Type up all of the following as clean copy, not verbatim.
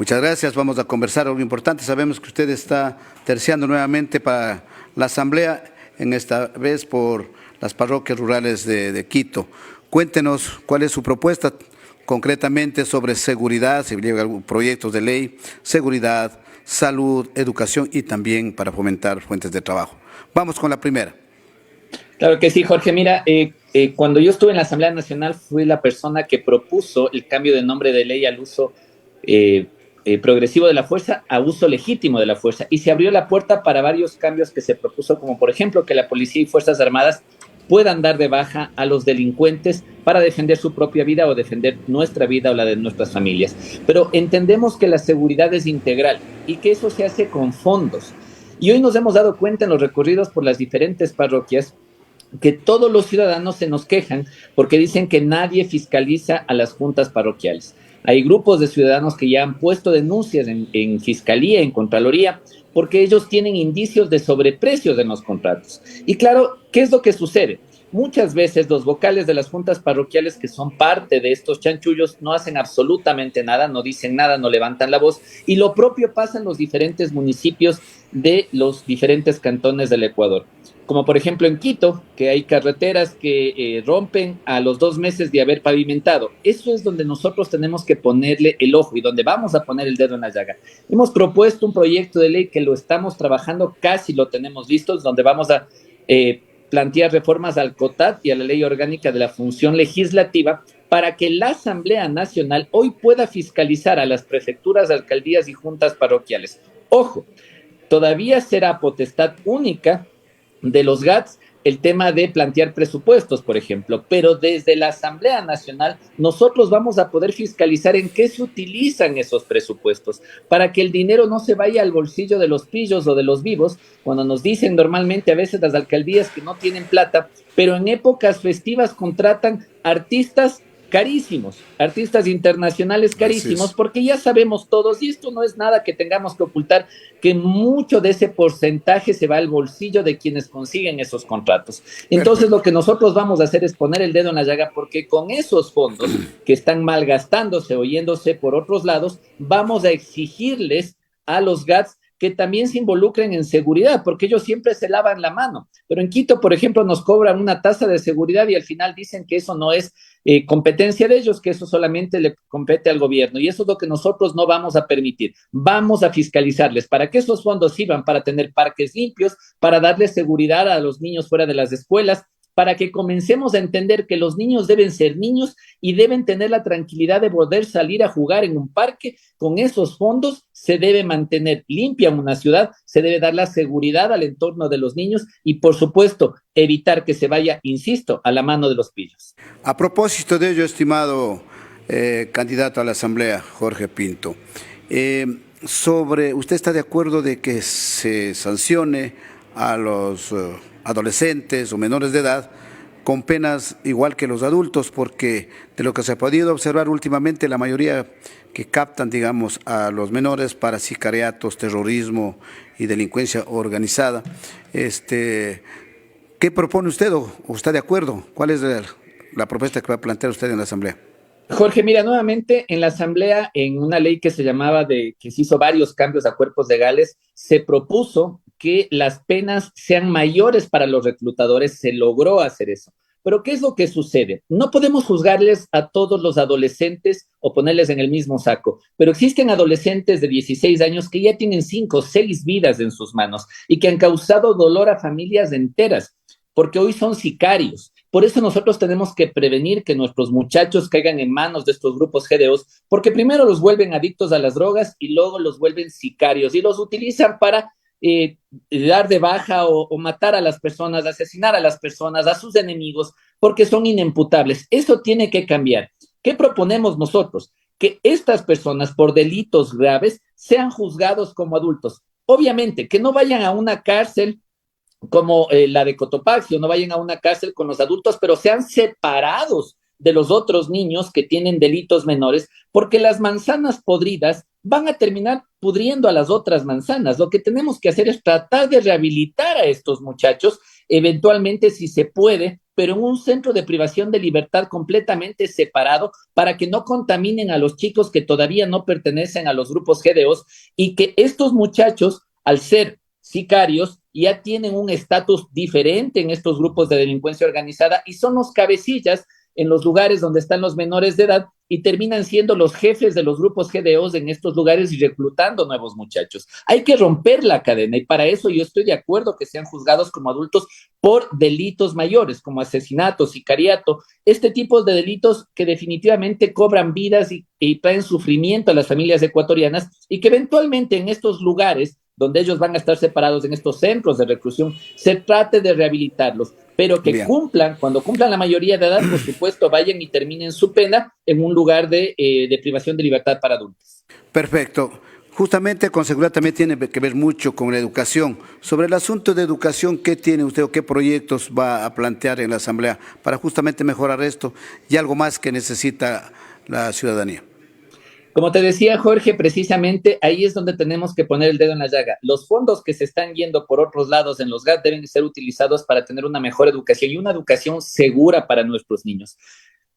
Muchas gracias. Vamos a conversar algo importante. Sabemos que usted está terciando nuevamente para la Asamblea, en esta vez por las parroquias rurales de Quito. Cuéntenos cuál es su propuesta concretamente sobre seguridad, si llega algún proyectos de ley, seguridad, salud, educación y también para fomentar fuentes de trabajo. Vamos con la primera. Claro que sí, Jorge. Mira, cuando yo estuve en la Asamblea Nacional fui la persona que propuso el cambio de nombre de ley al uso eh, progresivo de la fuerza a uso legítimo de la fuerza, y se abrió la puerta para varios cambios que se propuso, como por ejemplo que la policía y fuerzas armadas puedan dar de baja a los delincuentes para defender su propia vida o defender nuestra vida o la de nuestras familias. Pero entendemos que la seguridad es integral y que eso se hace con fondos. Y hoy nos hemos dado cuenta en los recorridos por las diferentes parroquias que todos los ciudadanos se nos quejan porque dicen que nadie fiscaliza a las juntas parroquiales. Hay grupos de ciudadanos que ya han puesto denuncias en Fiscalía, en Contraloría, porque ellos tienen indicios de sobreprecios en los contratos. Y claro, ¿qué es lo que sucede? Muchas veces los vocales de las juntas parroquiales, que son parte de estos chanchullos, no hacen absolutamente nada, no dicen nada, no levantan la voz, y lo propio pasa en los diferentes municipios de los diferentes cantones del Ecuador. Como por ejemplo en Quito, que hay carreteras que rompen a los 2 meses de haber pavimentado. Eso es donde nosotros tenemos que ponerle el ojo y donde vamos a poner el dedo en la llaga. Hemos propuesto un proyecto de ley que lo estamos trabajando, casi lo tenemos listo, donde vamos a plantear reformas al COTAD y a la Ley Orgánica de la Función Legislativa para que la Asamblea Nacional hoy pueda fiscalizar a las prefecturas, alcaldías y juntas parroquiales. Ojo, todavía será potestad única de los GATS el tema de plantear presupuestos, por ejemplo, pero desde la Asamblea Nacional nosotros vamos a poder fiscalizar en qué se utilizan esos presupuestos, para que el dinero no se vaya al bolsillo de los pillos o de los vivos, cuando nos dicen normalmente a veces las alcaldías que no tienen plata, pero en épocas festivas contratan artistas carísimos, artistas internacionales carísimos, porque ya sabemos todos, y esto no es nada que tengamos que ocultar, que mucho de ese porcentaje se va al bolsillo de quienes consiguen esos contratos. Entonces, lo que nosotros vamos a hacer es poner el dedo en la llaga, porque con esos fondos que están malgastándose o yéndose por otros lados, vamos a exigirles a los GATS que también se involucren en seguridad, porque ellos siempre se lavan la mano. Pero en Quito, por ejemplo, nos cobran una tasa de seguridad y al final dicen que eso no es competencia de ellos, que eso solamente le compete al gobierno. Y eso es lo que nosotros no vamos a permitir. Vamos a fiscalizarles para que esos fondos sirvan para tener parques limpios, para darles seguridad a los niños fuera de las escuelas, para que comencemos a entender que los niños deben ser niños y deben tener la tranquilidad de poder salir a jugar en un parque. Con esos fondos se debe mantener limpia una ciudad, se debe dar la seguridad al entorno de los niños y, por supuesto, evitar que se vaya, insisto, a la mano de los pillos. A propósito de ello, estimado candidato a la Asamblea, Jorge Pinto, ¿usted está de acuerdo de que se sancione a los adolescentes o menores de edad con penas igual que los adultos? Porque de lo que se ha podido observar últimamente, la mayoría que captan, digamos, a los menores para sicariatos, terrorismo y delincuencia organizada, ¿qué propone usted o está de acuerdo? ¿Cuál es la propuesta que va a plantear usted en la Asamblea? Jorge, mira, nuevamente en la Asamblea, en una ley que se llamaba que se hizo varios cambios a cuerpos legales, se propuso que las penas sean mayores para los reclutadores. Se logró hacer eso. Pero ¿qué es lo que sucede? No podemos juzgarles a todos los adolescentes o ponerles en el mismo saco, pero existen adolescentes de 16 años que ya tienen 5 o 6 vidas en sus manos y que han causado dolor a familias enteras, porque hoy son sicarios. Por eso nosotros tenemos que prevenir que nuestros muchachos caigan en manos de estos grupos GDOs, porque primero los vuelven adictos a las drogas y luego los vuelven sicarios y los utilizan para dar de baja o matar a las personas, asesinar a las personas, a sus enemigos, porque son inimputables. Eso tiene que cambiar. ¿Qué proponemos nosotros? Que estas personas por delitos graves sean juzgados como adultos. Obviamente, que no vayan a una cárcel como la de Cotopaxi, o no vayan a una cárcel con los adultos, pero sean separados de los otros niños que tienen delitos menores, porque las manzanas podridas van a terminar pudriendo a las otras manzanas. Lo que tenemos que hacer es tratar de rehabilitar a estos muchachos, eventualmente, si se puede, pero en un centro de privación de libertad completamente separado para que no contaminen a los chicos que todavía no pertenecen a los grupos GDOs y que estos muchachos, al ser sicarios, ya tienen un estatus diferente en estos grupos de delincuencia organizada y son los cabecillas en los lugares donde están los menores de edad y terminan siendo los jefes de los grupos GDOs en estos lugares y reclutando nuevos muchachos. Hay que romper la cadena y para eso yo estoy de acuerdo que sean juzgados como adultos por delitos mayores, como asesinato, sicariato, este tipo de delitos que definitivamente cobran vidas y traen sufrimiento a las familias ecuatorianas y que eventualmente en estos lugares donde ellos van a estar separados en estos centros de reclusión, se trate de rehabilitarlos, pero que Bien. cumplan, cuando cumplan la mayoría de edad, por supuesto, vayan y terminen su pena en un lugar de privación de libertad para adultos. Perfecto. Justamente con seguridad también tiene que ver mucho con la educación. Sobre el asunto de educación, ¿qué tiene usted o qué proyectos va a plantear en la Asamblea para justamente mejorar esto y algo más que necesita la ciudadanía? Como te decía, Jorge, precisamente ahí es donde tenemos que poner el dedo en la llaga. Los fondos que se están yendo por otros lados en los GAT deben ser utilizados para tener una mejor educación y una educación segura para nuestros niños.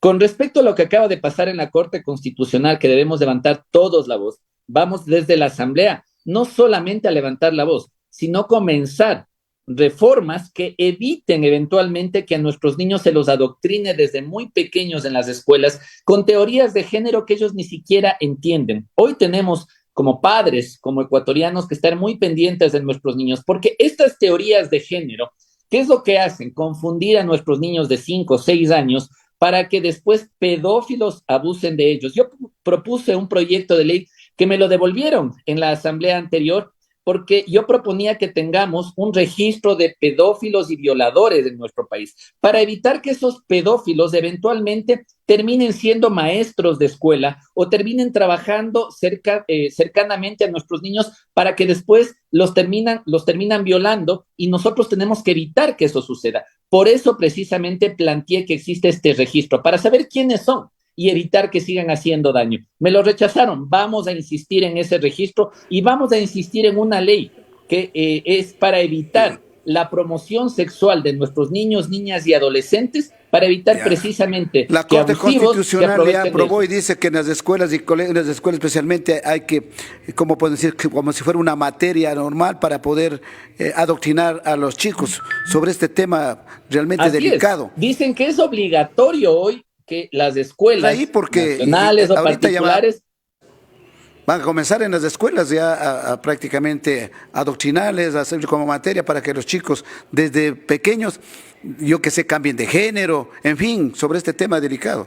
Con respecto a lo que acaba de pasar en la Corte Constitucional, que debemos levantar todos la voz, vamos desde la Asamblea, no solamente a levantar la voz, sino comenzar reformas que eviten eventualmente que a nuestros niños se los adoctrine desde muy pequeños en las escuelas con teorías de género que ellos ni siquiera entienden. Hoy tenemos como padres, como ecuatorianos, que estar muy pendientes de nuestros niños, porque estas teorías de género, ¿qué es lo que hacen? Confundir a nuestros niños de 5 o 6 años para que después pedófilos abusen de ellos. Yo propuse un proyecto de ley que me lo devolvieron en la asamblea anterior porque yo proponía que tengamos un registro de pedófilos y violadores en nuestro país, para evitar que esos pedófilos eventualmente terminen siendo maestros de escuela o terminen trabajando cercanamente a nuestros niños para que después los terminan violando y nosotros tenemos que evitar que eso suceda. Por eso precisamente planteé que existe este registro, para saber quiénes son y evitar que sigan haciendo daño. Me lo rechazaron. Vamos a insistir en ese registro y vamos a insistir en una ley que es para evitar la promoción sexual de nuestros niños, niñas y adolescentes, para evitar precisamente la que Corte Constitucional ya aprobó y de dice que en las escuelas y colegios, en las escuelas especialmente hay que, ¿cómo puedo decir? Como si fuera una materia normal para poder adoctrinar a los chicos sobre este tema realmente Así delicado. es. Dicen que es obligatorio hoy que las escuelas Ahí porque nacionales o ahorita particulares van a comenzar en las escuelas ya a prácticamente adoctrinarles, a hacer como materia para que los chicos desde pequeños, yo que sé, cambien de género, en fin, sobre este tema delicado.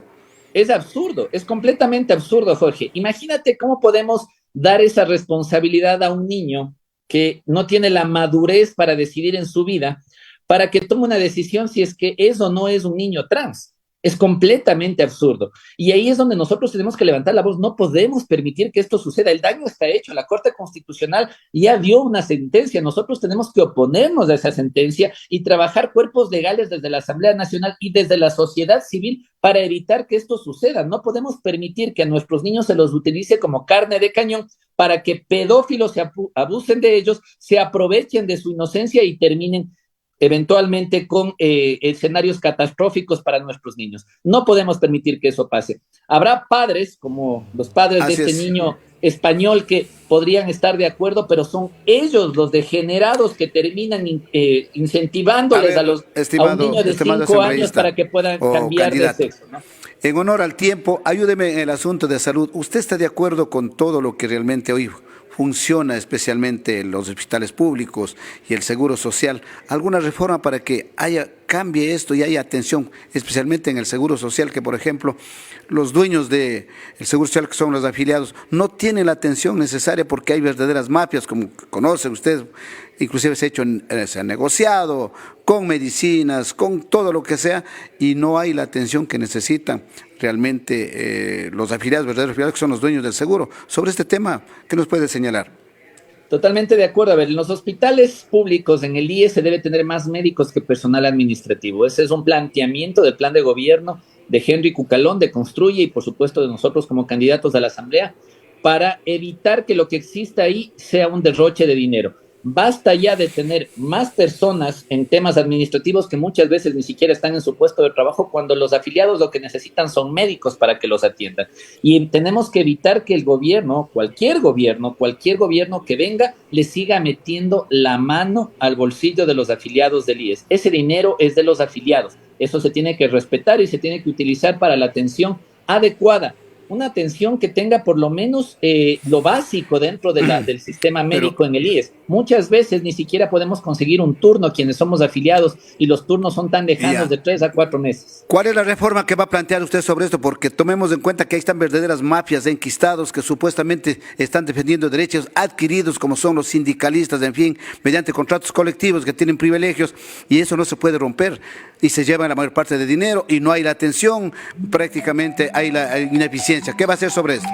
es absurdo, es completamente absurdo, Jorge. Imagínate cómo podemos dar esa responsabilidad a un niño que no tiene la madurez para decidir en su vida, para que tome una decisión si es que es o no es un niño trans. Es completamente absurdo. Y ahí es donde nosotros tenemos que levantar la voz. No podemos permitir que esto suceda. El daño está hecho. La Corte Constitucional ya dio una sentencia. Nosotros tenemos que oponernos a esa sentencia y trabajar cuerpos legales desde la Asamblea Nacional y desde la sociedad civil para evitar que esto suceda. No podemos permitir que a nuestros niños se los utilice como carne de cañón para que pedófilos se abusen de ellos, se aprovechen de su inocencia y terminen eventualmente con escenarios catastróficos para nuestros niños. No podemos permitir que eso pase. Habrá padres, como los padres Así de este es. niño español, que podrían estar de acuerdo, pero son ellos los degenerados que terminan incentivándoles a un niño de 5 años para que puedan cambiar de sexo, ¿no? En honor al tiempo, ayúdeme en el asunto de salud. ¿Usted está de acuerdo con todo lo que realmente hoy funciona, especialmente los hospitales públicos y el seguro social? ¿Alguna reforma para que cambie esto y haya atención, especialmente en el seguro social, que por ejemplo los dueños del seguro social, que son los afiliados, no tienen la atención necesaria porque hay verdaderas mafias, como conocen ustedes, inclusive se ha negociado con medicinas, con todo lo que sea, y no hay la atención que necesitan realmente los afiliados, verdaderos afiliados, que son los dueños del seguro? Sobre este tema, ¿qué nos puede señalar? Totalmente de acuerdo. A ver, en los hospitales públicos, en el IE, se debe tener más médicos que personal administrativo. Ese es un planteamiento del plan de gobierno de Henry Cucalón, de Construye, y por supuesto de nosotros como candidatos a la Asamblea, para evitar que lo que exista ahí sea un derroche de dinero. Basta ya de tener más personas en temas administrativos que muchas veces ni siquiera están en su puesto de trabajo cuando los afiliados lo que necesitan son médicos para que los atiendan. Y tenemos que evitar que el cualquier gobierno que venga, le siga metiendo la mano al bolsillo de los afiliados del IES. Ese dinero es de los afiliados. Eso se tiene que respetar y se tiene que utilizar para la atención adecuada, una atención que tenga por lo menos lo básico dentro del sistema médico en el IES. Muchas veces ni siquiera podemos conseguir un turno quienes somos afiliados y los turnos son tan lejanos de 3 a 4 meses. ¿Cuál es la reforma que va a plantear usted sobre esto? Porque tomemos en cuenta que ahí están verdaderas mafias de enquistados que supuestamente están defendiendo derechos adquiridos, como son los sindicalistas, en fin, mediante contratos colectivos que tienen privilegios, y eso no se puede romper. Y se llevan la mayor parte de dinero y no hay la atención, prácticamente hay la ineficiencia. ¿Qué va a hacer sobre esto?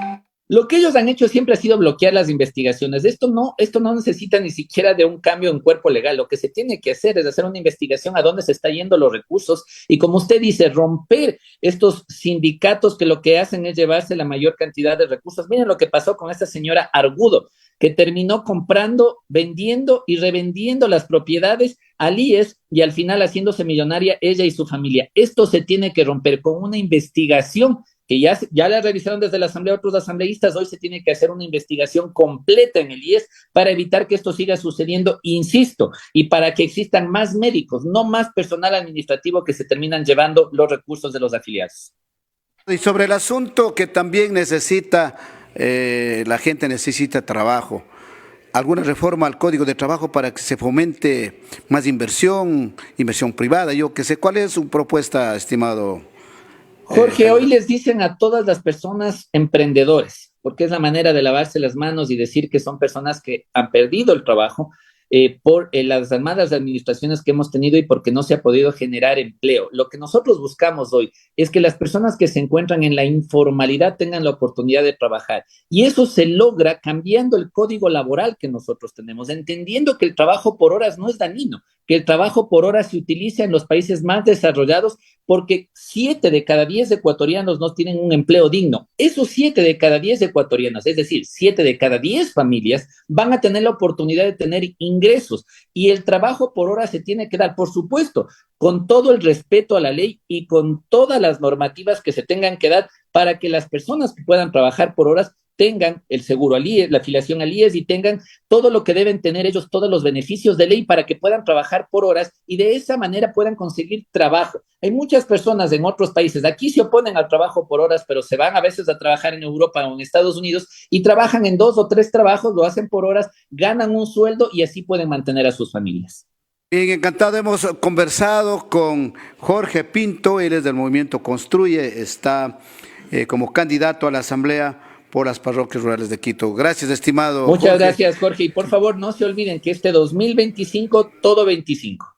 Lo que ellos han hecho siempre ha sido bloquear las investigaciones. Esto no necesita ni siquiera de un cambio en cuerpo legal. Lo que se tiene que hacer es hacer una investigación a dónde se están yendo los recursos y, como usted dice, romper estos sindicatos que lo que hacen es llevarse la mayor cantidad de recursos. Miren lo que pasó con esta señora Argudo, que terminó comprando, vendiendo y revendiendo las propiedades al IES y al final haciéndose millonaria ella y su familia. Esto se tiene que romper con una investigación que ya la revisaron desde la Asamblea otros asambleístas. Hoy se tiene que hacer una investigación completa en el IES para evitar que esto siga sucediendo, insisto, y para que existan más médicos, no más personal administrativo que se terminan llevando los recursos de los afiliados. Y sobre el asunto que también necesita, la gente necesita trabajo. ¿Alguna reforma al Código de Trabajo para que se fomente más inversión privada? Yo qué sé, ¿cuál es su propuesta, estimado? Jorge, hoy les dicen a todas las personas emprendedores, porque es la manera de lavarse las manos y decir que son personas que han perdido el trabajo por las malas administraciones que hemos tenido y porque no se ha podido generar empleo. Lo que nosotros buscamos hoy es que las personas que se encuentran en la informalidad tengan la oportunidad de trabajar. Y eso se logra cambiando el código laboral que nosotros tenemos, entendiendo que el trabajo por horas no es dañino, que el trabajo por horas se utiliza en los países más desarrollados porque 7 de cada 10 ecuatorianos no tienen un empleo digno. Esos 7 de cada 10 ecuatorianos, es decir, 7 de cada 10 familias, van a tener la oportunidad de tener ingresos. Y el trabajo por hora se tiene que dar, por supuesto, con todo el respeto a la ley y con todas las normativas que se tengan que dar para que las personas que puedan trabajar por horas tengan el seguro al IES, la afiliación al IES y tengan todo lo que deben tener ellos, todos los beneficios de ley para que puedan trabajar por horas y de esa manera puedan conseguir trabajo. Hay muchas personas en otros países, aquí se oponen al trabajo por horas, pero se van a veces a trabajar en Europa o en Estados Unidos y trabajan en 2 o 3 trabajos, lo hacen por horas, ganan un sueldo y así pueden mantener a sus familias. Bien, encantado. Hemos conversado con Jorge Pinto, él es del movimiento Construye, está como candidato a la Asamblea por las parroquias rurales de Quito. Gracias, estimado Muchas Jorge. gracias, Jorge. Y por favor, no se olviden que este 2025, todo 25.